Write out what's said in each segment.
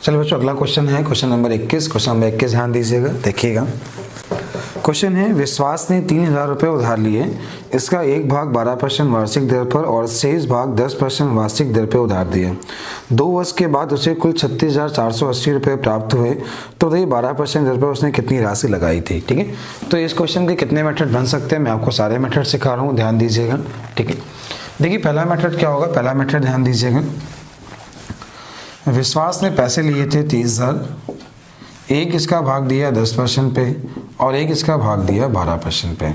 चलिए बच्चों, अगला क्वेश्चन है क्वेश्चन नंबर 21। क्वेश्चन नंबर 21 ध्यान दीजिएगा, देखिएगा। क्वेश्चन है, विश्वास ने 3000 रुपये उधार लिए, इसका एक भाग 12% वार्षिक दर पर और शेष भाग 10% वार्षिक दर पर उधार दिए। 2 वर्ष के बाद उसे कुल 36,480 रुपये प्राप्त हुए, तो ये 12% दर पर उसने कितनी राशि लगाई थी। ठीक है, तो इस क्वेश्चन के कितने मेथड बन सकते हैं, मैं आपको सारे मेथड सिखा रहा हूँ, ध्यान दीजिएगा। ठीक है, देखिए पहला मेथड क्या होगा। पहला मेथड ध्यान दीजिएगा, विश्वास ने पैसे लिए थे 30,000, एक इसका भाग दिया 10% पे और एक इसका भाग दिया 12% पे।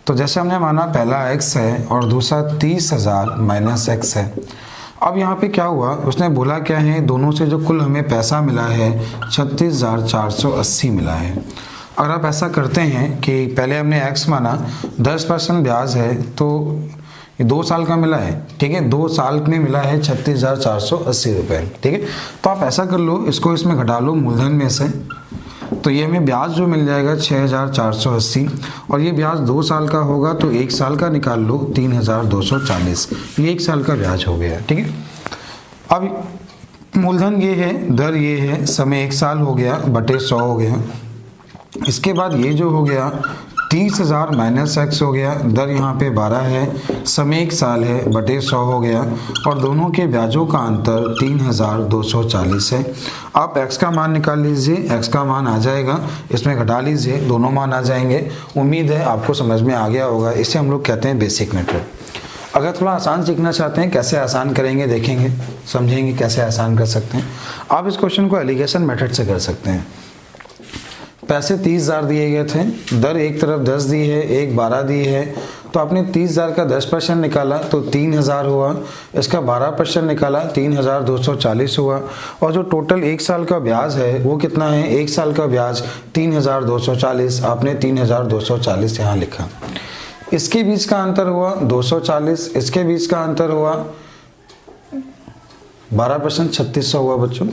तो जैसे हमने माना पहला x है और दूसरा 30,000 माइनस x है। अब यहाँ पे क्या हुआ, उसने बोला क्या है, दोनों से जो कुल हमें पैसा मिला है 36,480 मिला है। अगर आप ऐसा करते हैं कि पहले हमने x माना, 10% ब्याज है, तो ये 2 साल का मिला है। ठीक है, 2 साल में मिला है 36,480 रुपये। ठीक है, तो आप ऐसा कर लो, इसको इसमें घटा लो मूलधन में से, तो ये हमें ब्याज जो मिल जाएगा 6,480, और ये ब्याज 2 साल का होगा, तो 1 साल का निकाल लो 3,240, ये 1 साल का ब्याज हो गया। ठीक है, अब मूलधन ये है, दर ये है, समय 1 साल हो गया बटे 100 हो गया। इसके बाद ये जो हो गया 30,000 माइनस x हो गया, दर यहाँ पे 12 है, समय 1 साल है बटे 100 हो गया, और दोनों के ब्याजों का अंतर 3,240 है। आप x का मान निकाल लीजिए, x का मान आ जाएगा, इसमें घटा लीजिए, दोनों मान आ जाएंगे। उम्मीद है आपको समझ में आ गया होगा। इसे हम लोग कहते हैं बेसिक मेथड। अगर थोड़ा आसान सीखना चाहते हैं, कैसे आसान करेंगे देखेंगे, समझेंगे कैसे आसान कर सकते हैं। आप इस क्वेश्चन को एलिगेशन मेथड से कर सकते हैं। पैसे 30,000 दिए गए थे, दर एक तरफ 10 दी है, एक 12 दी है, तो आपने 30,000 का 10% निकाला तो 3,000 हुआ, इसका 12% निकाला 3,240 हुआ, और जो टोटल 1 साल का ब्याज है वो कितना है, 1 साल का ब्याज 3,240, आपने 3,240 यहाँ लिखा। इसके बीच का अंतर हुआ 240, इसके बीच का अंतर हुआ 12%, 3600 हुआ बच्चों।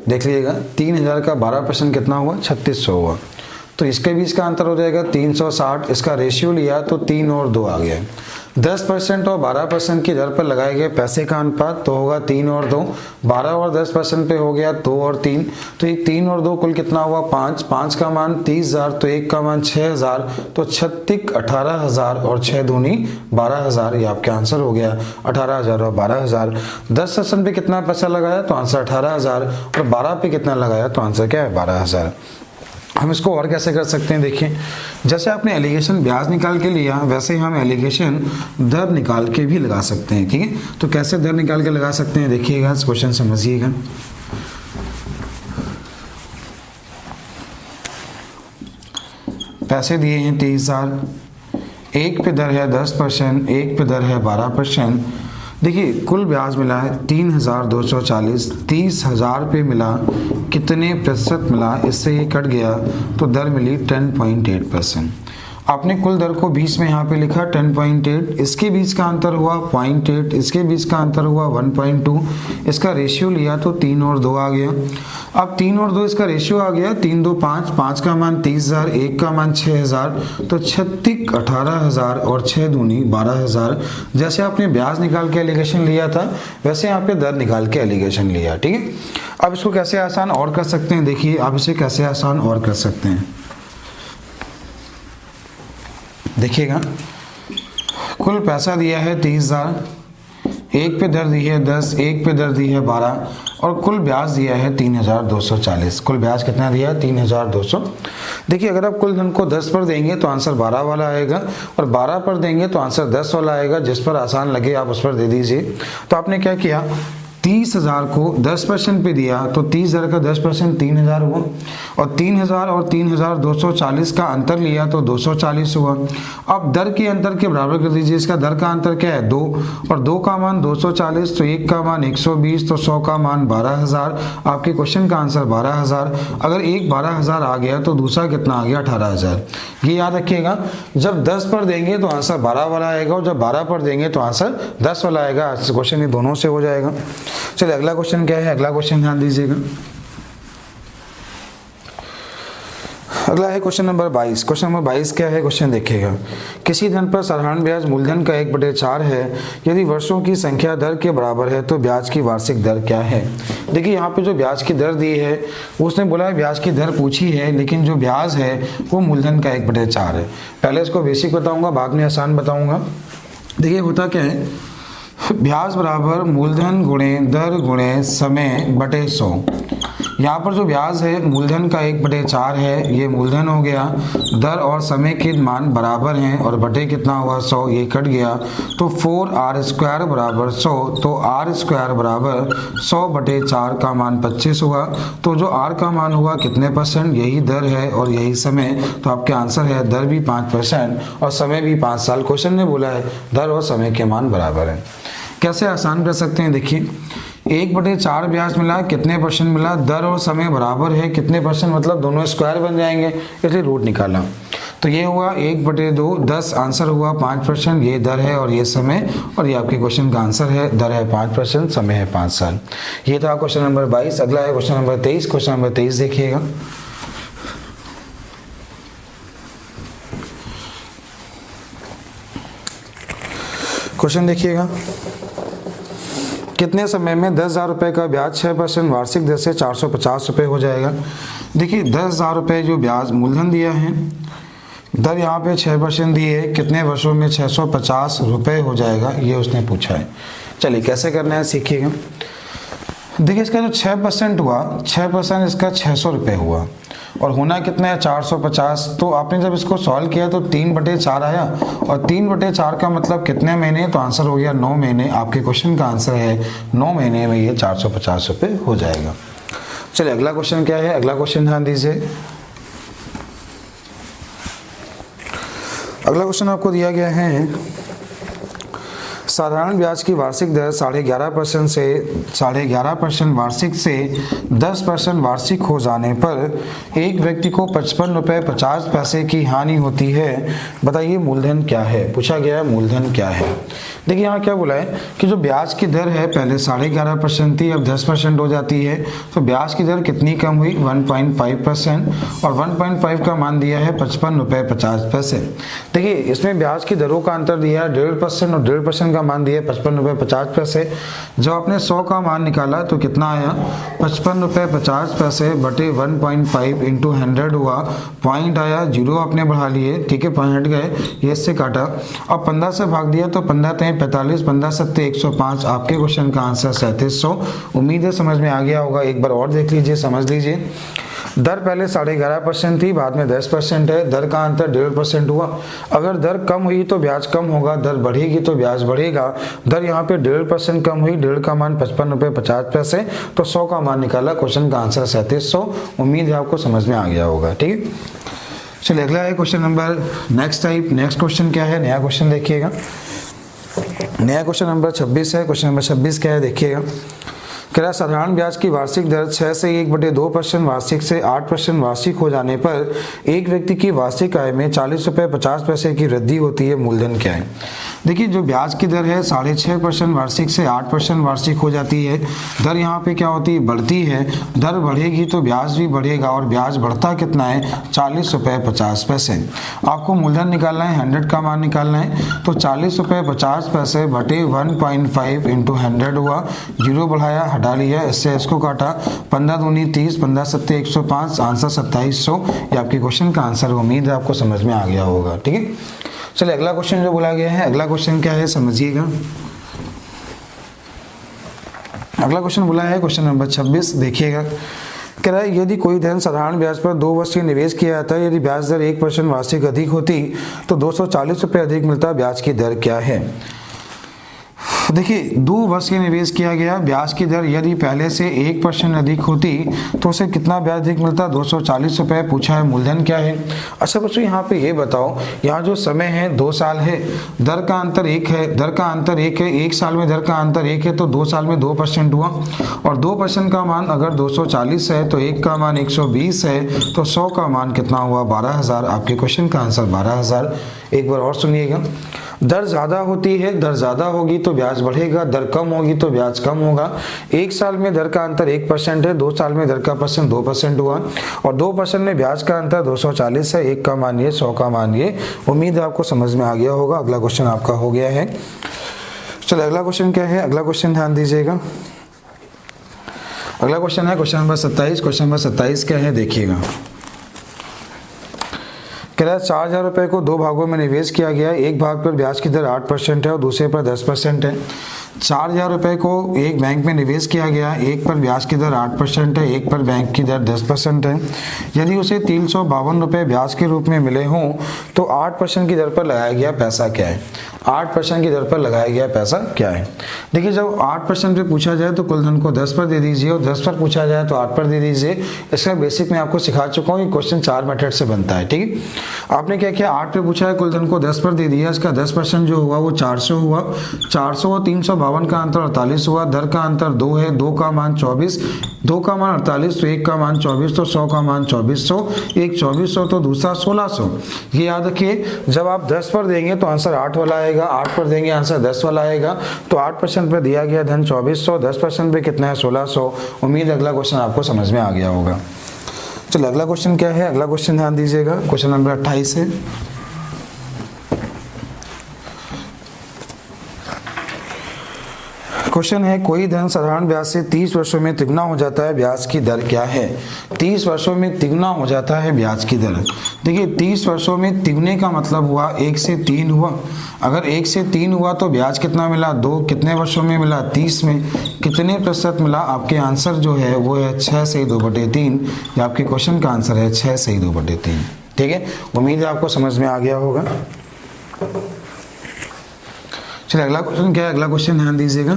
देख लीजिएगा, 3,000 का 12% कितना हुआ, 3600 हुआ। तो इसके बीच का अंतर हो जाएगा 360, इसका रेशियो लिया तो 3 और 2 आ गया। 10% और 12% की दर पर लगाए गए पैसे का अनुपात तो होगा 3 और 2, 12 और 10% पे हो गया 2 और 3, तो ये 3 और 2 कुल कितना हुआ 5, 5 का मान 30,000, तो 1 का मान 6,000, तो 36 18,000 और 6 दूनी 12,000, ये आपका आंसर हो गया 18,000 और 12,000। 10% पे कितना पैसा लगाया तो आंसर 18,000, और 12 पे कितना लगाया तो आंसर क्या है 12,000। हम इसको और कैसे कर सकते हैं, देखिए जैसे आपने एलिगेशन ब्याज निकाल के लिया, वैसे हम एलिगेशन दर निकाल के भी लगा सकते हैं। ठीक है, तो कैसे दर निकाल के लगा सकते हैं देखिएगा, इस क्वेश्चन समझिएगा। पैसे दिए हैं 30,000, एक पे दर है 10%, एक पे दर है 12%। देखिए कुल ब्याज मिला है 3,240, 30,000 पे मिला, कितने प्रतिशत मिला, इससे ये कट गया तो दर मिली 10.8%। आपने कुल दर को 20 में यहाँ पे लिखा 10.8, इसके बीच का अंतर हुआ 0.8, इसके बीच का अंतर हुआ 1.2, इसका रेशियो लिया तो 3 और 2 आ गया। अब 3 और 2 इसका रेशियो आ गया, 3 2 5, 5 का मान 30,000, 1 का मान 6,000, तो 36 18,000 और 6 दूनी 12,000। जैसे आपने ब्याज निकाल के एलिगेशन लिया था, वैसे यहाँ पे दर निकाल के एलिगेशन लिया। ठीक है, अब इसको कैसे आसान और कर सकते हैं, देखिए आप इसे कैसे आसान और कर सकते हैं। देखिएगा, कुल पैसा दिया है 30,000, एक पे दर दी है 10, एक पे दर दी है 12, और कुल ब्याज दिया है 3,240। कुल ब्याज कितना दिया है 3,200। देखिए अगर आप कुल धन को 10 पर देंगे तो आंसर 12 वाला आएगा, और 12 पर देंगे तो आंसर 10 वाला आएगा। जिस पर आसान लगे आप उस पर दे दीजिए। तो आपने क्या किया, 30,000 को 10% पे दिया तो 30,000 का 10% 3,000 हुआ, और 3,000 और 3,240 का अंतर लिया तो 240 हुआ। अब दर के अंतर के बराबर कर दीजिए, इसका दर का अंतर क्या है 2, और 2 का मान 240, तो 1 का मान 120, तो 100 का मान 12,000। आपके क्वेश्चन का आंसर 12,000। अगर एक 12,000 आ गया तो दूसरा कितना आ गया 18,000। ये याद रखिएगा, जब 10 पर देंगे तो आंसर 12 वाला आएगा, और जब 12 पर देंगे तो आंसर 10 वाला आएगा। क्वेश्चन ये दोनों से हो जाएगा। चलिए अगला क्वेश्चन क्या है, अगला क्वेश्चन ध्यान दीजिएगा। अगला है क्वेश्चन नंबर 22। क्वेश्चन नंबर 22 क्या है, क्वेश्चन देखिएगा। किसी धन पर साधारण ब्याज मूलधन का 1/4 है। यदि वर्षों की संख्या दर के बराबर है तो ब्याज की वार्षिक दर क्या है। देखिए यहाँ पे जो ब्याज की दर दी है उसने बोला है ब्याज की दर पूछी है, लेकिन जो ब्याज है वो मूलधन का 1/4 है। पहले इसको बेसिक बताऊंगा, बाद में आसान बताऊंगा। देखिए होता क्या है, ब्याज बराबर मूलधन गुणे दर गुणे समय बटे 100। यहाँ पर जो ब्याज है मूलधन का 1/4 है, ये मूलधन हो गया। दर और समय के मान बराबर हैं और बटे कितना हुआ 100, ये कट गया तो 4r² बराबर 100। तो r² बराबर 100/4 का मान 25 हुआ। तो जो r का मान हुआ कितने %, यही दर है और यही समय। तो आपके आंसर है दर भी 5% और समय भी 5 साल। क्वेश्चन ने बोला है दर और समय के मान बराबर है। कैसे आसान कर सकते हैं, देखिए 1/4 ब्याज मिला, कितने % मिला, दर और समय बराबर है, कितने %, मतलब दोनों स्क्वायर बन जाएंगे, इसलिए रूट निकाला। तो ये हुआ 1/2, 10, आंसर हुआ 5%। ये दर है और ये समय, और ये आपके क्वेश्चन का आंसर है। दर है 5%, समय है 5 साल। ये था क्वेश्चन नंबर 22। अगला है क्वेश्चन नंबर 23। क्वेश्चन नंबर 23 देखिएगा। क्वेश्चन देखिएगा, कितने समय में 10,000 रुपये का ब्याज 6% वार्षिक दर से 450 रुपये हो जाएगा। देखिए 10,000 रुपये जो ब्याज मूलधन दिया है, दर यहाँ पे 6% दी है, कितने वर्षों में 650 रुपये हो जाएगा, ये उसने पूछा है। चलिए कैसे करना है सीखिएगा। देखिए इसका जो 6% हुआ, 6% इसका 600 रुपये हुआ और होना कितना है 450। तो आपने जब इसको सॉल्व किया तो 3/4 आया और 3/4 का मतलब कितने महीने, तो आंसर हो गया 9 महीने। आपके क्वेश्चन का आंसर है 9 महीने में ये 450 रुपये हो जाएगा। चलिए अगला क्वेश्चन क्या है, अगला क्वेश्चन ध्यान दीजिए। अगला क्वेश्चन आपको दिया गया है, साधारण ब्याज की वार्षिक दर 11.5% से 11.5% वार्षिक से 10% वार्षिक हो जाने पर एक व्यक्ति को 55 रुपये 50 पैसे की हानि होती है। बताइए मूलधन क्या है, पूछा गया है मूलधन क्या है। देखिए यहाँ क्या बोला है कि जो ब्याज की दर है पहले 11.5% थी, अब 10% हो जाती है। तो ब्याज की दर कितनी कम हुई, 1.5%, और 1.5 का मान दिया है 55 रुपये 50 पैसे। देखिए इसमें ब्याज की दरों का अंतर दिया है 1.5% और 1.5% का मान दिया 55 रुपये 50 पैसे। जब आपने 100 का मान निकाला तो कितना आया, 55 रुपये 50 पैसे बटे 1.5 इंटू 100 हुआ, पॉइंट आया, 0 आपने बढ़ा लिए, ठीक है, पॉइंट हट गए, ये इससे काटा। अब 15 से भाग दिया तो 15 × 45, 15 × 7 105। आपके क्वेश्चन का आंसर 3700। उम्मीद है समझ में आ गया होगा। एक बार और देख लीजिए, समझ लीजिए। दर पहले 11.5% थी, बाद में 10% है। दर का अंतर 1.5% हुआ। अगर दर कम हुई तो ब्याज कम होगा, दर बढ़ेगी तो ब्याज बढ़ेगा। दर यहाँ पे 1.5% कम हुई, 1.5 का मान 55 रुपये 50 पैसे, तो 100 का मान निकाला। क्वेश्चन का आंसर 3700। उम्मीद है आपको समझ में आ गया होगा, ठीक है। चलिए अगला है क्वेश्चन नंबर नेक्स्ट क्वेश्चन क्या है, नया क्वेश्चन देखिएगा। नया क्वेश्चन नंबर 26 है। क्वेश्चन नंबर 26 क्या है देखिएगा। कह रहा साधारण ब्याज की वार्षिक दर 6 से 1/2% वार्षिक से 8% वार्षिक हो जाने पर एक व्यक्ति की वार्षिक आय में 40 रुपये 50 पैसे की वृद्धि होती है। मूलधन क्या है। देखिए जो ब्याज की दर है 6.5% वार्षिक से 8% वार्षिक हो जाती है। दर यहाँ पे क्या होती है, बढ़ती है। दर बढ़ेगी तो ब्याज भी बढ़ेगा और ब्याज बढ़ता कितना है, 40 रुपये 50 पैसे। आपको मूलधन निकालना है, 100 का मान निकालना है। तो 40 रुपये 50 पैसे बटे 1.5 इंटू 100 हुआ, 0 बढ़ाया, हटा लिया, इससे इसको काटा, 15 दूनी 30, 15 सत्ते 105, आंसर 2700। ये आपके क्वेश्चन का आंसर। उम्मीद है आपको समझ में आ गया होगा, ठीक है। चलिए अगला क्वेश्चन जो बोला गया है, अगला क्वेश्चन क्या है समझिएगा। अगला क्वेश्चन बोला है क्वेश्चन नंबर 26 देखिएगा। कह रहा है यदि कोई धन साधारण ब्याज पर 2 वर्ष के निवेश किया जाता है, यदि ब्याज दर 1% वार्षिक अधिक होती तो 240 रुपये अधिक मिलता। ब्याज की दर क्या है। देखिए 2 वर्ष के निवेश किया गया, ब्याज की दर यदि पहले से 1% अधिक होती तो उसे कितना ब्याज अधिक मिलता, 240 रुपये। पूछा है मूलधन क्या है। अच्छा बच्चों यहाँ पे ये बताओ, यहाँ जो समय है 2 साल है, दर का अंतर 1 है, दर का अंतर 1 है, 1 साल में दर का अंतर 1 है, तो 2 साल में 2% हुआ। और 2% का मान अगर 240 है तो 1 का मान 120 है, तो 100 का मान कितना हुआ, 12,000। आपके क्वेश्चन का आंसर 12,000। एक बार और सुनिएगा। दर ज़्यादा होती है, दर ज़्यादा होगी तो ब्याज बढ़ेगा, दर कम होगी तो ब्याज कम होगा। 1 साल में दर का अंतर 1% है, 2 साल में दर का परसेंट 2% हुआ और 2% में ब्याज का अंतर 240 है। 1 का मान ये, 100 का मान ये। उम्मीद है आपको समझ में आ गया होगा। अगला क्वेश्चन आपका हो गया है। चलो अगला क्वेश्चन क्या है, अगला क्वेश्चन ध्यान दीजिएगा। अगला क्वेश्चन है क्वेश्चन नंबर 27। क्वेश्चन नंबर 27 क्या है देखिएगा। कह रहा है 4,000 रुपये को 2 भागों में निवेश किया गया। एक भाग पर ब्याज की दर 8% है और दूसरे पर 10% है। 4,000 रुपये को एक बैंक में निवेश किया गया, एक पर ब्याज की दर 8% है, एक पर बैंक की दर 10% है। यदि उसे 352 रुपये ब्याज के रूप में मिले हों तो 8% की दर पर लगाया गया पैसा क्या है? 8% की दर पर लगाया गया पैसा क्या है? देखिए, जब 8% पे पूछा जाए तो कुल धन को 10 पर दे दीजिए और 10 पर पूछा जाए तो 8 पर दे दीजिए। इसका बेसिक मैं आपको सिखा चुका हूँ। ये क्वेश्चन 4 मेथड से बनता है, ठीक है। आपने क्या किया, 8 पे पूछा है, कुल धन को 10 पर दे दिया। इसका 10% जो हुआ वो 400 हुआ। 400 और 352 का अंतर 48 हुआ। दर का अंतर 2 है, 2 का मान 24, 2 का मान 48 तो 1 का मान 24 तो 100 का मान 2400, एक 2400 तो दूसरा 1600। ये याद रखिए, जब आप 10 पर देंगे तो आंसर 8 वाला आएगा, 8 पर देंगे आंसर 10 वाला आएगा। तो 8% पे दिया गया धन 2400, 10% पे कितना है 1600। उम्मीद है अगला क्वेश्चन आपको समझ में आ गया होगा। चलो अगला क्वेश्चन क्या है, अगला क्वेश्चन ध्यान दीजिएगा। क्वेश्चन नंबर 28 है। क्वेश्चन है, कोई धन साधारण ब्याज से 30 वर्षों में तिगुना हो जाता है, ब्याज की दर क्या है? 30 वर्षों में तिगुना हो जाता है ब्याज की दर। देखिए, 30 वर्षों में तिगुने का मतलब हुआ 1 से 3 हुआ। अगर 1 से 3 हुआ तो ब्याज कितना मिला? 2। कितने वर्षों में मिला? 30 में। कितने प्रतिशत मिला? आपके आंसर जो है वो है 6 से 2/3। ये आपके क्वेश्चन का आंसर है 6 से 2/3। ठीक है, उम्मीद है आपको समझ में आ गया होगा। चलिए अगला क्वेश्चन क्या है, अगला क्वेश्चन ध्यान दीजिएगा।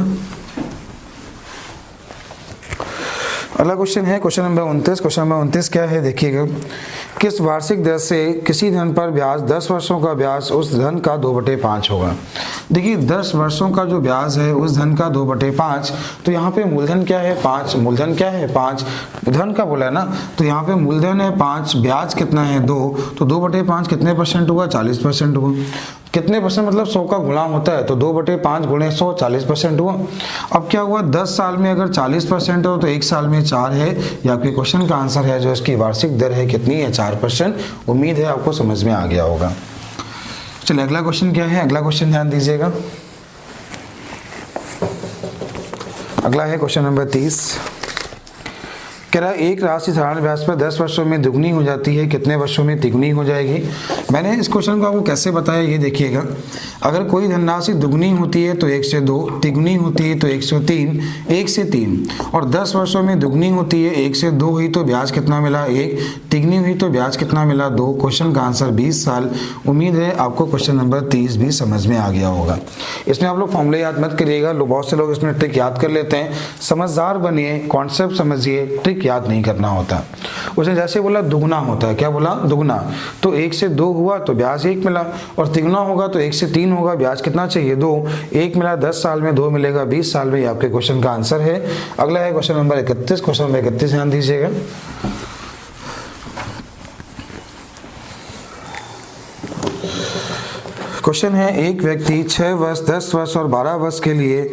अगला क्वेश्चन है क्वेश्चन नंबर 29। क्वेश्चन नंबर 29 क्या है देखिएगा। किस वार्षिक दर से किसी धन पर ब्याज 10 वर्षों का ब्याज उस धन का 2/5 होगा? देखिए, 10 वर्षों का जो ब्याज है उस धन का 2/5। तो यहाँ पे मूलधन क्या है? 5। मूलधन क्या है? 5। धन का बोला है ना, तो यहाँ पे मूलधन है 5, ब्याज कितना है 2, तो 2/5 कितने परसेंट हुआ? 40% हुआ। कितने परसेंट मतलब 100 का गुणा होता है, तो 2/5 गुणे 100 40% हुआ। अब क्या हुआ, 10 साल में अगर 40% हो तो 1 साल में 4 है। ये आपके क्वेश्चन का आंसर है। जो इसकी वार्षिक दर है कितनी है? 4%। उम्मीद है आपको समझ में आ गया होगा। चलिए अगला क्वेश्चन क्या है, अगला क्वेश्चन ध्यान दीजिएगा। अगला है क्वेश्चन नंबर 30। कह रहा है, एक राशि साधारण ब्याज पर 10 वर्षों में दुगनी हो जाती है, कितने वर्षों में तिगुनी हो जाएगी? मैंने इस क्वेश्चन को आपको कैसे बताया ये देखिएगा। अगर कोई धनराशि दुगनी होती है तो 1 से 2, तिगुनी होती है तो 1 से 3, 1 से 3, और 10 वर्षों में दुगनी होती है 1 से 2 हुई तो ब्याज कितना मिला? 1। तिगुनी हुई तो ब्याज कितना मिला? 2। क्वेश्चन का आंसर 20 साल। उम्मीद है आपको क्वेश्चन नंबर 30 भी समझ में आ गया होगा। इसमें आप लोग फॉर्मूले याद मत करिएगा, बहुत से लोग इसमें ट्रिक याद कर लेते हैं। समझदार बनिए, कॉन्सेप्ट समझिए, ट्रिक याद नहीं करना होता। उसने जैसे बोला दुगना होता है, क्या बोला? दुगना। तो 1 से 2 हुआ तो ब्याज 1 मिला, और तिगुना होगा तो 1 से 3 होगा, ब्याज कितना चाहिए? 2। 1 मिला 10 साल में, 2 मिलेगा 20 साल में। आपके क्वेश्चन का आंसर है। अगला है क्वेश्चन नंबर 31। क्वेश्चन नंबर 31 ध्यान दीजिएगा। क्वेश्चन है, एक व्यक्ति 6 वर्ष, 10 वर्ष और 12 वर्ष के लिए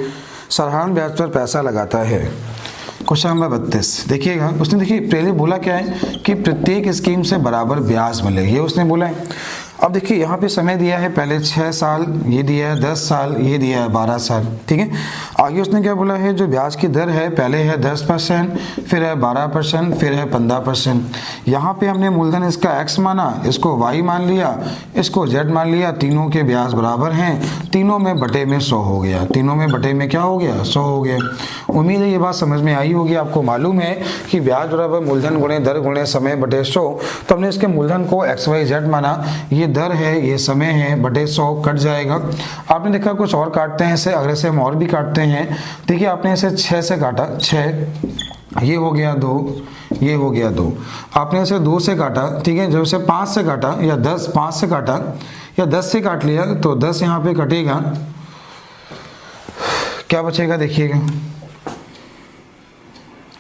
साधारण ब्याज पर पैसा लगाता है। क्वेश्चन नंबर 32 देखिएगा। उसने देखिए पहले बोला क्या है कि प्रत्येक स्कीम से बराबर ब्याज मिले, ये उसने बोला है। अब देखिए यहाँ पे समय दिया है, पहले 6 साल, ये दिया है 10 साल, ये दिया है 12 साल। ठीक है, आगे उसने क्या बोला है, जो ब्याज की दर है पहले है 10%, फिर है 12%, फिर है 15%। यहाँ पे हमने मूलधन इसका x माना, इसको y मान लिया, इसको z मान लिया। तीनों के ब्याज बराबर हैं, तीनों में बटे में 100 हो गया। तीनों में बटे में क्या हो गया? 100 हो गया। उम्मीद है ये बात समझ में आई होगी। आपको मालूम है कि ब्याज बराबर मूलधन गुणे दर गुणे समय बटे 100। तो हमने इसके मूलधन को XYZ माना, ये दर है, ये समय है, बटे 100 कट जाएगा। आपने देखा कुछ और काटते हैं इसे, अगर इसे हम और भी काटते हैं। देखिए आपने इसे 6 से काटा, 6, ये हो गया 2, ये हो गया 2। आपने इसे 2 से काटा, ठीक है। जब इसे 5 से काटा या 10, 5 से काटा या 10 से काट लिया तो 10 यहाँ पे कटेगा, क्या बचेगा देखिएगा।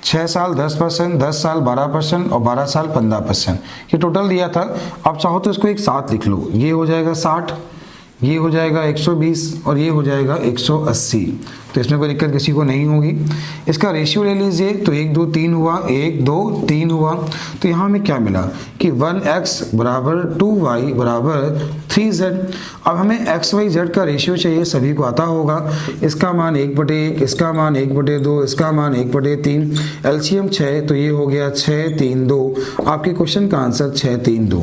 6 साल 10%, 10 साल 12% और 12 साल 15%, ये टोटल दिया था। आप चाहो तो इसको एक साथ लिख लो, ये हो जाएगा 60, ये हो जाएगा 120 और ये हो जाएगा 180, तो इसमें कोई दिक्कत किसी को नहीं होगी। इसका रेशियो ले लीजिए, तो 1 2 3 हुआ, 1 2 3 हुआ, तो यहाँ हमें क्या मिला कि 1x बराबर 2y बराबर 3z। अब हमें x y z का रेशियो चाहिए, सभी को आता होगा। इसका मान 1/1, इसका मान 1/2, इसका मान 1/3, एलसीएम 6, तो ये हो गया 6 3 2। आपके क्वेश्चन का आंसर 6 3 2।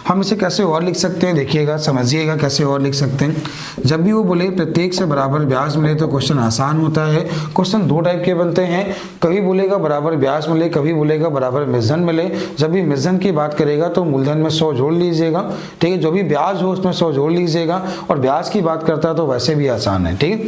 हम इसे कैसे और लिख सकते हैं, देखिएगा, समझिएगा कैसे और लिख सकते हैं। जब भी वो बोले प्रत्येक से बराबर ब्याज मिले तो क्वेश्चन आसान होता है। क्वेश्चन दो टाइप के बनते हैं, कभी बोलेगा बराबर ब्याज मिले, कभी बोलेगा बराबर मिश्रण मिले। जब भी मिश्रण की बात करेगा तो मूलधन में 100 जोड़ लीजिएगा, ठीक है। जो भी ब्याज हो उसमें 100 जोड़ लीजिएगा, और ब्याज की बात करता है तो वैसे भी आसान है, ठीक है।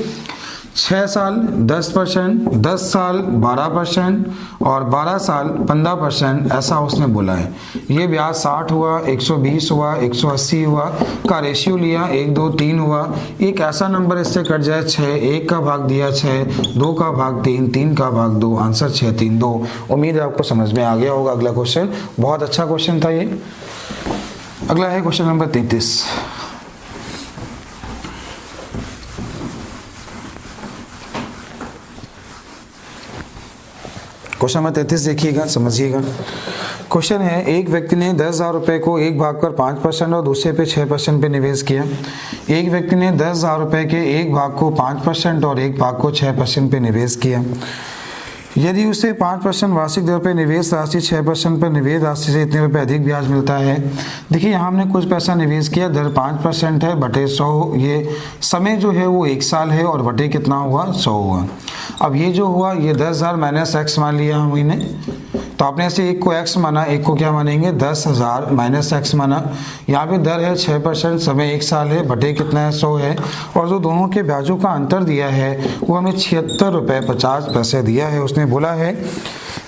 6 साल 10%, 10 साल 12% और 12 साल 15%, ऐसा उसने बोला है। ये ब्याज 60 हुआ, 120 हुआ, 180 हुआ, का रेशियो लिया 1 2 3 हुआ। एक ऐसा नंबर इससे कट जाए 6, 1 का भाग दिया 6, 2 का भाग 3, 3 का भाग 2, आंसर 6 3 2। उम्मीद है आपको समझ में आ गया होगा। अगला क्वेश्चन बहुत अच्छा क्वेश्चन था ये। अगला है क्वेश्चन नंबर 33। क्वेश्चन नंबर 33 देखिएगा, समझिएगा। क्वेश्चन है, एक व्यक्ति ने 10,000 रुपये को एक भाग पर 5% और दूसरे पे 6% पे निवेश किया। एक व्यक्ति ने 10,000 रुपये के एक भाग को 5% और एक भाग को 6% पे निवेश किया। यदि उसे 5% वार्षिक दर पर निवेश राशि 6% पर निवेश राशि से इतने रुपये अधिक ब्याज मिलता है। देखिए यहाँ हमने कुछ पैसा निवेश किया, दर 5% है, बटे 100, ये समय जो है वो 1 साल है, और बटे कितना हुआ 100 हुआ। अब ये जो हुआ ये 10,000 माइनस x मान लिया हमने, तो आपने ऐसे एक को x माना, एक को क्या मानेंगे 10,000 माइनस x माना। यहाँ पे दर है 6%, समय 1 साल है, बटे कितना है 100 है, और जो दोनों के ब्याजों का अंतर दिया है वो हमें 76 रुपये 50 पैसे दिया है। उसने बोला है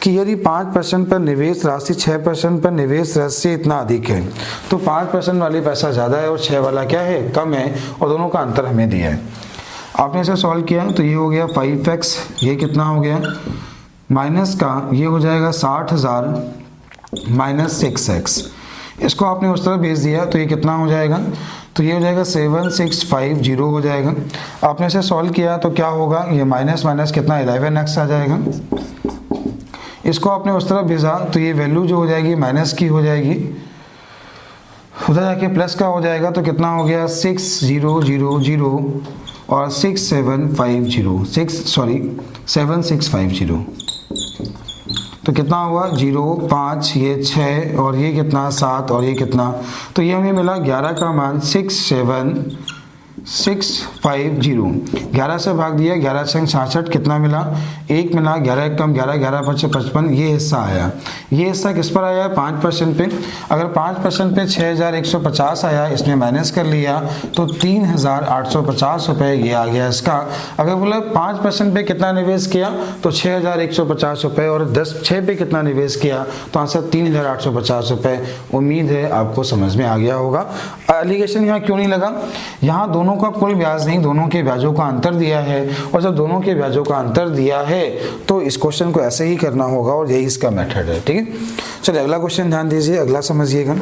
कि यदि 5% पर निवेश राशि 6% पर निवेश राशि से इतना अधिक है, तो 5% वाली पैसा ज़्यादा है और 6 वाला क्या है कम है, और दोनों का अंतर हमें दिया है। आपने इसे सॉल्व किया तो ये हो गया 5x, ये कितना हो गया माइनस का, ये हो जाएगा 60,000 माइनस 6x। इसको आपने उस तरफ भेज दिया तो ये कितना हो जाएगा, तो ये हो जाएगा 7650 हो जाएगा। आपने इसे सॉल्व किया तो क्या होगा, ये माइनस माइनस कितना 11x आ जाएगा। इसको आपने उस तरफ भेजा तो ये वैल्यू जो हो जाएगी माइनस की हो जाएगी, उधर जाके प्लस का हो जाएगा, तो कितना हो गया 6000 और 7650, तो कितना हुआ 0 5, ये 6 और ये कितना 7 और ये कितना, तो ये हमें मिला 11 का मान 67650। 11 से भाग दिया, 11 से 66 कितना मिला 1 मिला, 11 कम 11, 11 5 55, ये हिस्सा आया। ये हिस्सा किस पर आया है 5% पे। अगर 5% पे 6150 आया, इसमें माइनस कर लिया तो 3850 रुपये ये आ गया इसका। अगर बोला 5% पे कितना निवेश किया तो 6150 रुपये, और 6 पे कितना निवेश किया तो आंसर 3850 रुपये। उम्मीद है आपको समझ में आ गया होगा। एलिगेशन यहाँ क्यों नहीं लगा, यहाँ दोनों का कुल ब्याज नहीं, दोनों के ब्याजों का अंतर दिया है, और जब दोनों के ब्याजों का अंतर दिया है तो इस क्वेश्चन को ऐसे ही करना होगा, और यही इसका मेथड है, ठीक है। चलिए अगला क्वेश्चन ध्यान दीजिए, अगला समझिएगा।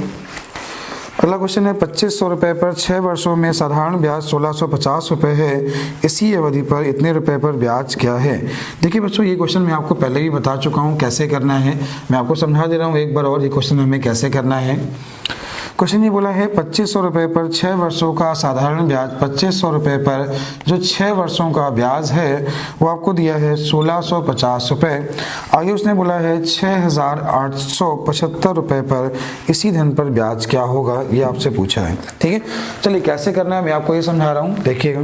अगला क्वेश्चन है 2500 रुपये पर 6 वर्षों में साधारण ब्याज 1650 रुपये है, इसी अवधि पर इतने रुपए पर ब्याज क्या है। देखिए बच्चों, ये क्वेश्चन मैं आपको पहले भी बता चुका हूँ कैसे करना है, मैं आपको समझा दे रहा हूँ एक बार और, ये क्वेश्चन हमें कैसे करना है। क्वेश्चन ये बोला है 2500 रुपये पर 6 वर्षों का साधारण ब्याज, 2500 रुपये पर जो 6 वर्षों का ब्याज है वो आपको दिया है 1650 रुपये। आगे उसने बोला है 6875 रुपये पर इसी धन पर ब्याज क्या होगा, ये आपसे पूछा है, ठीक है। चलिए कैसे करना है मैं आपको ये समझा रहा हूँ, देखिएगा।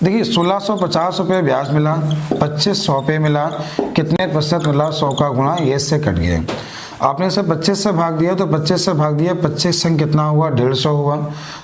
देखिए 1650 रुपये ब्याज मिला, 2500 पे मिला, कितने प्रतिशत मिला 100 का गुणा, ये इससे कट गया। आपने इसे 25 से भाग दिया तो 25 से भाग दिया, 25 संग कितना हुआ 150 हुआ,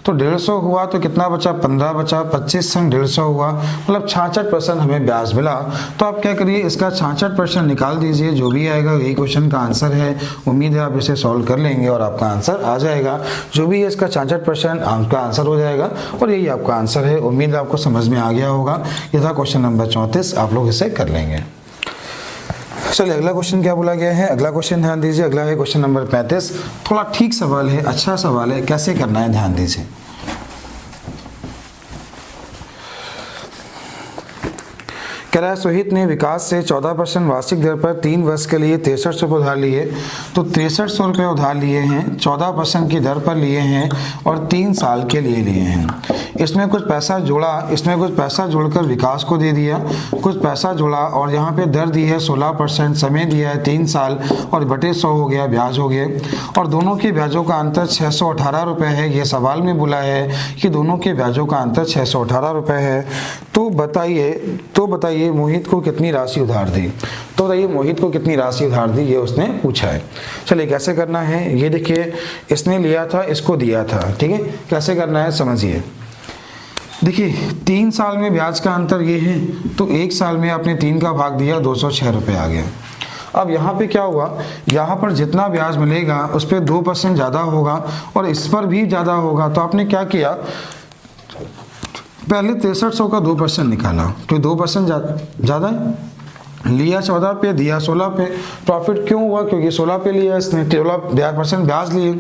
तो 150 हुआ तो कितना बचा 15 बचा, 25 संग 150 हुआ, मतलब 66% हमें ब्याज मिला। तो आप क्या करिए, इसका 66% निकाल दीजिए, जो भी आएगा यही क्वेश्चन का आंसर है। उम्मीद है आप इसे सॉल्व कर लेंगे और आपका आंसर आ जाएगा। जो भी है इसका 66% आपका आंसर हो जाएगा, और यही आपका आंसर है। उम्मीद आपको समझ में आ गया होगा। यह था क्वेश्चन नंबर 34, आप लोग इसे कर लेंगे। चलिए अगला क्वेश्चन क्या बोला गया है, अगला क्वेश्चन ध्यान दीजिए। अगला है क्वेश्चन नंबर 35। थोड़ा ठीक सवाल है, अच्छा सवाल है, कैसे करना है ध्यान दीजिए। कह रहा है सोहित ने विकास से 14% वार्षिक दर पर 3 वर्ष के लिए 6300 रुपये उधार लिए। तो 6300 रुपये उधार लिए हैं, 14% की दर पर लिए हैं और 3 साल के लिए लिए हैं। इसमें कुछ पैसा जोड़ा, इसमें कुछ पैसा जोड़कर विकास को दे दिया, कुछ पैसा जोड़ा और यहाँ पे दर दी है 16%, समय दिया है 3 साल और बटे 100 हो गया, ब्याज हो गए और दोनों के ब्याजों का अंतर 618 रुपये है। ये सवाल में बोला है कि दोनों के ब्याजों का अंतर 618 रुपये है। तो बताइए मोहित को कितनी राशि उधार दी। तो बताइए मोहित को कितनी राशि उधार दी, ये उसने पूछा है। चलिए कैसे करना है, ये देखिए इसने लिया था, इसको दिया था, ठीक है। कैसे करना है समझिए। देखिए 3 साल में ब्याज का अंतर ये है, तो 1 साल में आपने 3 का भाग दिया, 206 रुपये आ गया। अब यहाँ पे क्या हुआ, यहाँ पर जितना ब्याज मिलेगा उस पर 2% ज़्यादा होगा और इस पर भी ज़्यादा होगा। तो आपने क्या किया, पहले 6300 का 2% निकाला, तो 2% ज़्यादा है, लिया 14 पे, दिया 16 पे। प्रॉफिट क्यों हुआ, क्योंकि 16 पे लिया इसने, 16% ब्याज लिए,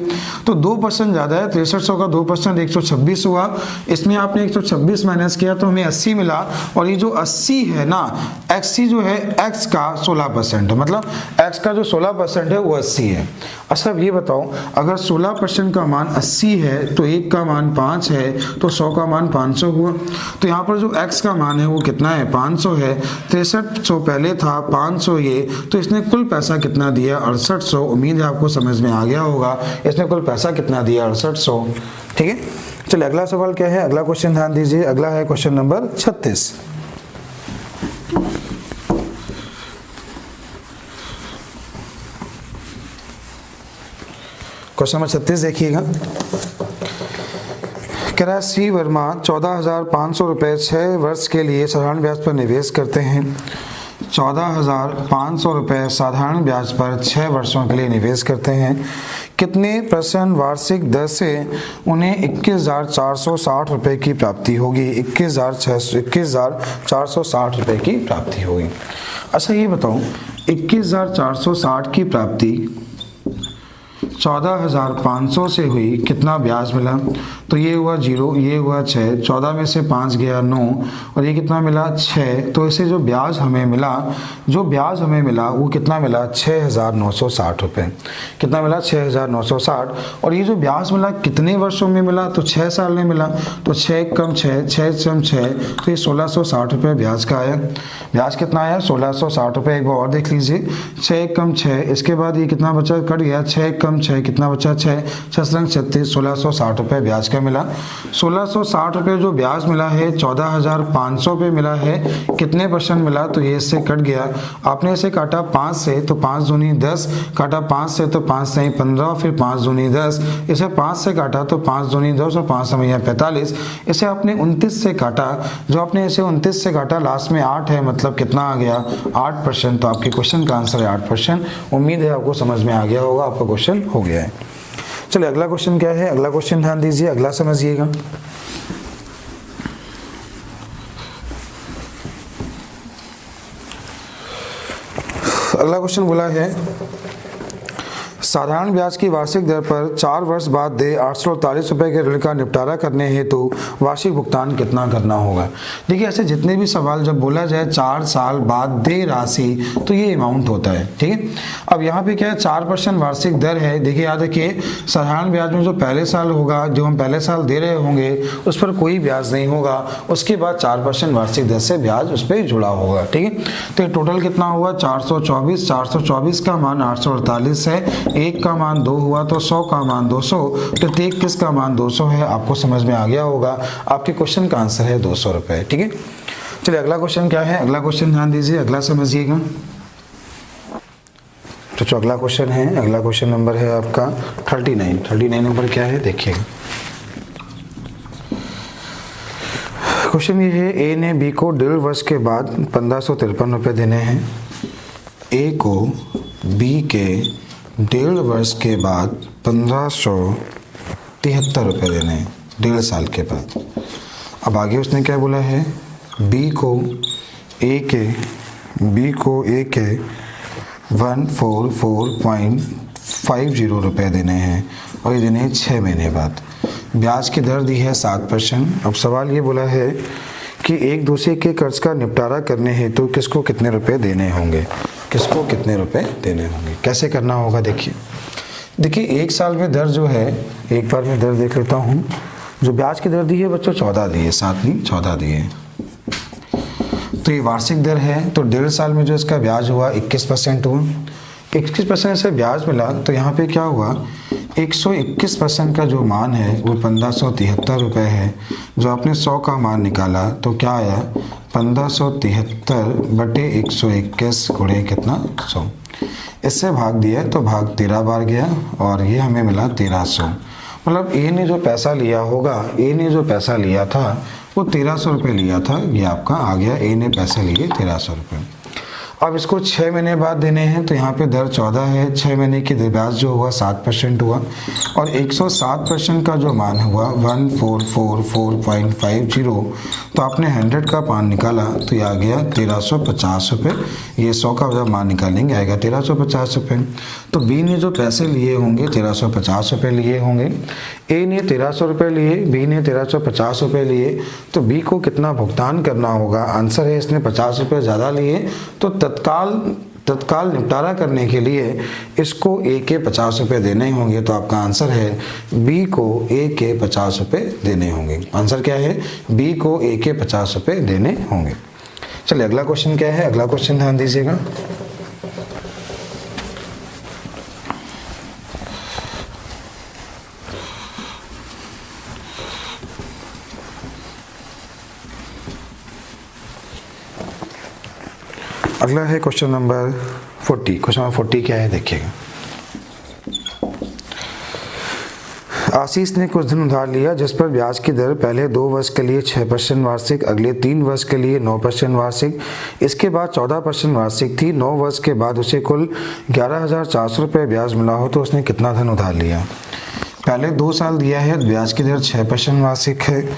तो 2% ज़्यादा है। 6300 का 2% 126 हुआ। इसमें आपने 126 माइनस किया तो हमें 80 मिला और ये जो 80 है ना, XC जो है x का 16%, मतलब x का जो 16% है वो 80 है। अच्छा अब ये बताओ, अगर 16% का मान 80 है तो 1 का मान 5 है, तो 100 का मान 500 हुआ। तो यहाँ पर जो x का मान है वो कितना है, 500 है। 6300 पहले था, 500 ये, तो इसने कुल पैसा कितना दिया, 6800। उम्मीद है आपको समझ में आ गया होगा इसने कुल पैसा कितना दिया, 6800, ठीक है। चलिए अगला सवाल क्या है, अगला क्वेश्चन ध्यान दीजिए। अगला है क्वेश्चन नंबर 36। क्वेश्चन नंबर 36 देखिएगा। कह रहा है सी वर्मा 14,500 रुपये 6 वर्ष के लिए साधारण ब्याज पर निवेश करते हैं। 14,500 रुपये साधारण ब्याज पर 6 वर्षों के लिए निवेश करते हैं। कितने % वार्षिक दर से उन्हें 21,460 रुपये की प्राप्ति होगी। 21,460 रुपये की प्राप्ति होगी। अच्छा ये बताओ, 21,460 की प्राप्ति 14,500 से हुई, कितना ब्याज मिला, तो ये हुआ 0, ये हुआ 6, 14 में से 5 गया 9 और ये कितना मिला 6। तो इसे जो ब्याज हमें मिला वो कितना मिला, 6,960 रुपये। कितना मिला, 6,960। और ये जो ब्याज मिला कितने वर्षों में मिला, तो 6 साल में मिला। तो 6 कम 6, 6 कम 6, तो ये 1,660 रुपये ब्याज का आया। ब्याज कितना आया, 1,660 रुपये। एक बार और देख लीजिए, 6 कम 6, इसके बाद ये कितना बचा, कट गया, 6 कम 6 कितना बचा, 6, 6 36, 1,660 रुपये ब्याज का मिला। 1,660 रुपये जो ब्याज मिला है 14,500 पे मिला है, कितने % मिला, तो ये इससे कट गया। आपने इसे काटा 5 से, तो 5 दूनी 10, काटा 5 से तो 5 नहीं 15, फिर 5 दूनी 10, इसे 5 से काटा तो 5 दूनी 10 और 5 समय 45। इसे आपने 29 से काटा, जो आपने इसे 29 से काटा लास्ट में 8 है, मतलब कितना आ गया, 8%। तो आपके क्वेश्चन का आंसर है 8%। उम्मीद है आपको समझ में आ गया होगा, आपका क्वेश्चन हो गया है। चलिए अगला क्वेश्चन क्या है, अगला क्वेश्चन ध्यान दीजिए, अगला समझिएगा। अगला क्वेश्चन बोला है साधारण ब्याज की वार्षिक दर पर 4 वर्ष बाद दे 848 रुपये के ऋण का निपटारा करने हेतु वार्षिक भुगतान कितना करना होगा। देखिए ऐसे जितने भी सवाल जब बोला जाए 4 साल बाद दे राशि, तो ये अमाउंट होता है, ठीक है। अब यहाँ पे क्या है, 4% वार्षिक दर है। देखिए याद रखिए, साधारण ब्याज में जो पहले साल होगा, जो हम पहले साल दे रहे होंगे उस पर कोई ब्याज नहीं होगा, उसके बाद 4% वार्षिक दर से ब्याज उस पर जुड़ा होगा, ठीक है। तो टोटल कितना हुआ, 424। 424 का मान 848 है, 1 का मान 2 हुआ, तो 100 का मान 200, तो 21 का मान 200 है। आपको समझ में आ गया होगा, आपके क्वेश्चन का आंसर है 200 रुपये, ठीक है। चलिए अगला क्वेश्चन क्या है, अगला क्वेश्चन ध्यान दीजिए, अगला समझिएगा। तो जो अगला क्वेश्चन है, अगला क्वेश्चन नंबर है आपका 39 नंबर क्या है देखिएगा। क्वेश्चन ये है, ए ने बी को 1.5 वर्ष के बाद 1553 रुपये देने हैं। ए को बी के 1.5 वर्ष के बाद 1573 रुपये देने हैं, 1.5 साल के बाद। अब आगे उसने क्या बोला है, बी को ए के 144.50 रुपये देने हैं और ये देने हैं 6 महीने बाद। ब्याज की दर दी है 7%। अब सवाल ये बोला है कि एक दूसरे के कर्ज का निपटारा करने हेतु तो किसको कितने रुपए देने होंगे, किसको कितने रुपए देने होंगे। कैसे करना होगा देखिए एक साल में दर जो है, एक बार मैं दर देख लेता हूँ। जो ब्याज की दर दी है बच्चों 14 दी है, 7 नहीं 14 दी है। तो ये वार्षिक दर है। तो 1.5 साल में जो इसका ब्याज हुआ 21% हुआ, 21% से ब्याज मिला। तो यहाँ पे क्या हुआ, 121% का जो मान है वो 1573 रुपये है। जो आपने 100 का मान निकाला तो क्या आया, 1573 बटे 121 गुणे कितना 100। इससे भाग दिया तो भाग 13 बार गया और ये हमें मिला 1300। मतलब ए ने जो पैसा लिया होगा, ए ने जो पैसा लिया था वो 1300 रुपये लिया था। ये आपका आ गया, ए ने पैसे लिए 1300 रुपये। अब इसको 6 महीने बाद देने हैं। तो यहाँ पे दर 14 है, 6 महीने की ब्याज जो हुआ 7% हुआ और 107% का जो मान हुआ 1444.50। तो आपने 100 का मान निकाला तो ये आ गया 1350 रुपये। ये 100 का जब मान निकालेंगे आएगा 1350 रुपये। तो बी ने जो पैसे लिए होंगे 1350 रुपये लिए होंगे, ए ने 1300 रुपये लिए, बी ने 1350 रुपये लिए। तो बी को कितना भुगतान करना होगा, आंसर है इसने 50 रुपये ज़्यादा लिए। तो तत्काल निपटारा करने के लिए इसको ए के 50 रुपये देने होंगे। तो आपका आंसर है बी को ए के 50 रुपये देने होंगे। आंसर क्या है, बी को ए के 50 रुपये देने होंगे। चलिए अगला क्वेश्चन क्या है, अगला क्वेश्चन ध्यान दीजिएगा। अगला है क्वेश्चन नंबर 40। क्वेश्चन नंबर 40 क्या है देखिएगा। आशीष ने कुछ धन उधार लिया जिस पर ब्याज की दर पहले 2 वर्ष के लिए 6% वार्षिक, अगले 3 वर्ष के लिए 9% वार्षिक, इसके बाद 14% वार्षिक थी। 9 वर्ष के बाद उसे कुल 11,400 रुपये ब्याज मिला हो तो उसने कितना धन उधार लिया। पहले 2 साल दिया है, ब्याज की दर 6% वार्षिक है।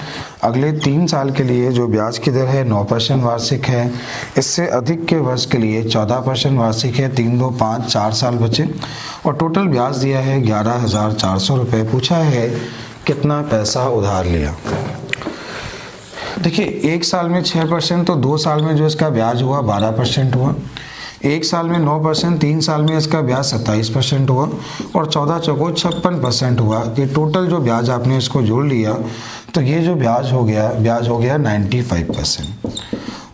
अगले 3 साल के लिए जो ब्याज की दर है 9% वार्षिक है। इससे अधिक के वर्ष के लिए 14% वार्षिक है। 3 2 5 4 साल बचे और टोटल ब्याज दिया है 11,400 रुपये। पूछा है कितना पैसा उधार लिया। देखिए 1 साल में 6% तो 2 साल में जो इसका ब्याज हुआ 12% हुआ। 1 साल में 9%, 3 साल में इसका ब्याज 27% हुआ और 14 चौको 56% हुआ। ये टोटल जो ब्याज आपने इसको जोड़ लिया तो ये जो ब्याज हो गया 95%।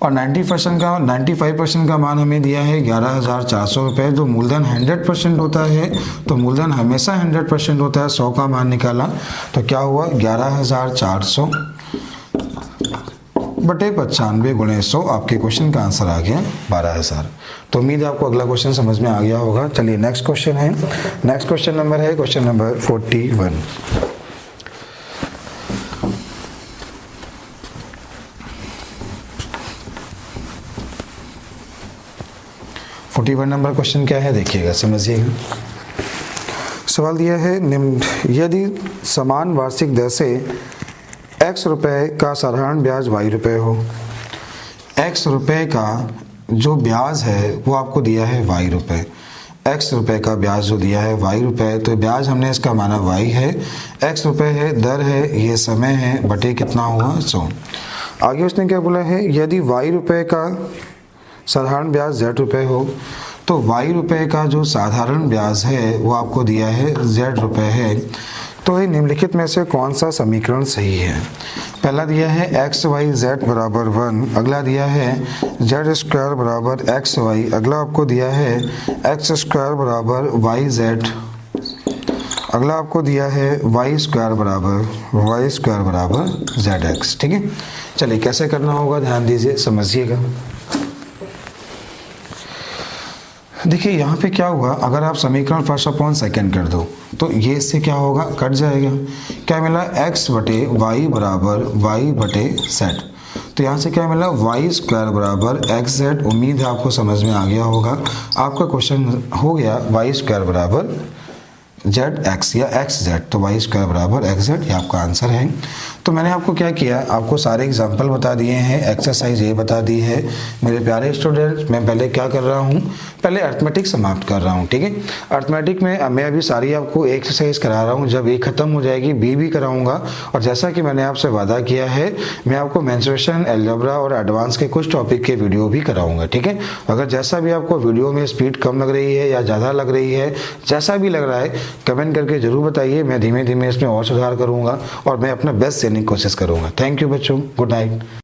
और 95% का मान हमें दिया है 11,400 रुपये। जो मूलधन 100% होता है तो मूलधन हमेशा 100% होता है। 100 का मान निकाला तो क्या हुआ 11,400 बटे 95 गुणे 100। आपके क्वेश्चन का आंसर आ गया 12,000। तो उम्मीद है आपको अगला क्वेश्चन समझ में आ गया होगा। चलिए नेक्स्ट क्वेश्चन है, नेक्स्ट क्वेश्चन नंबर है क्वेश्चन नंबर 41। नंबर क्वेश्चन क्या है देखिएगा, समझिएगा। सवाल दिया है निम्न, यदि समान वार्षिक दर से x रुपए का साधारण ब्याज y रुपए हो, x रुपए का जो ब्याज है वो आपको दिया है y रुपए, x रुपए का ब्याज जो दिया है y रुपए। तो ब्याज हमने इसका माना y है, x रुपए है, दर है, ये समय है, बटे कितना हुआ 100। आगे उसने क्या बोला है, यदि y रुपए का साधारण ब्याज z रुपए हो तो y रुपए का जो साधारण ब्याज है वो आपको दिया है z रुपए है। तो ये निम्नलिखित में से कौन सा समीकरण सही है। पहला दिया है एक्स वाई जेड बराबर 1, अगला दिया है जेड स्क्वायर बराबर एक्स वाई, अगला आपको दिया है एक्स स्क्वायर बराबर वाई जेड, अगला आपको दिया है वाई स्क्वायर बराबर जेड एक्स। ठीक है, चलिए कैसे करना होगा ध्यान दीजिए, समझिएगा। देखिए यहाँ पे क्या हुआ, अगर आप समीकरण फर्स्ट अपॉन सेकेंड कर दो तो ये इससे क्या होगा, कट जाएगा। क्या मिला, x बटे वाई बराबर वाई बटे जेड। तो यहाँ से क्या मिला, वाई स्क्वायर बराबर एक्स जेड। उम्मीद है आपको समझ में आ गया होगा। आपका क्वेश्चन हो गया वाई स्क्वायर बराबर जेड एक्स या एक्स जेड, तो वाई स्क्वायर बराबर एक्स जेड, ये आपका आंसर है। तो मैंने आपको क्या किया, आपको सारे एग्जाम्पल बता दिए हैं, एक्सरसाइज ये बता दी है। मेरे प्यारे स्टूडेंट्स, मैं पहले क्या कर रहा हूँ, पहले अर्थमेटिक समाप्त कर रहा हूँ, ठीक है। अर्थमेटिक में मैं अभी सारी आपको एक्सरसाइज करा रहा हूँ, जब ए खत्म हो जाएगी बी भी कराऊंगा। और जैसा कि मैंने आपसे वादा किया है, मैं आपको मेंस्ट्रुएशन, अलजेब्रा और एडवांस के कुछ टॉपिक के वीडियो भी कराऊंगा, ठीक है। अगर जैसा भी आपको वीडियो में स्पीड कम लग रही है या ज़्यादा लग रही है, जैसा भी लग रहा है, कमेंट करके जरूर बताइए। मैं धीमे धीमे इसमें और सुधार करूंगा और मैं अपना बेस्ट देने की कोशिश करूंगा। थैंक यू बच्चों, गुड नाइट।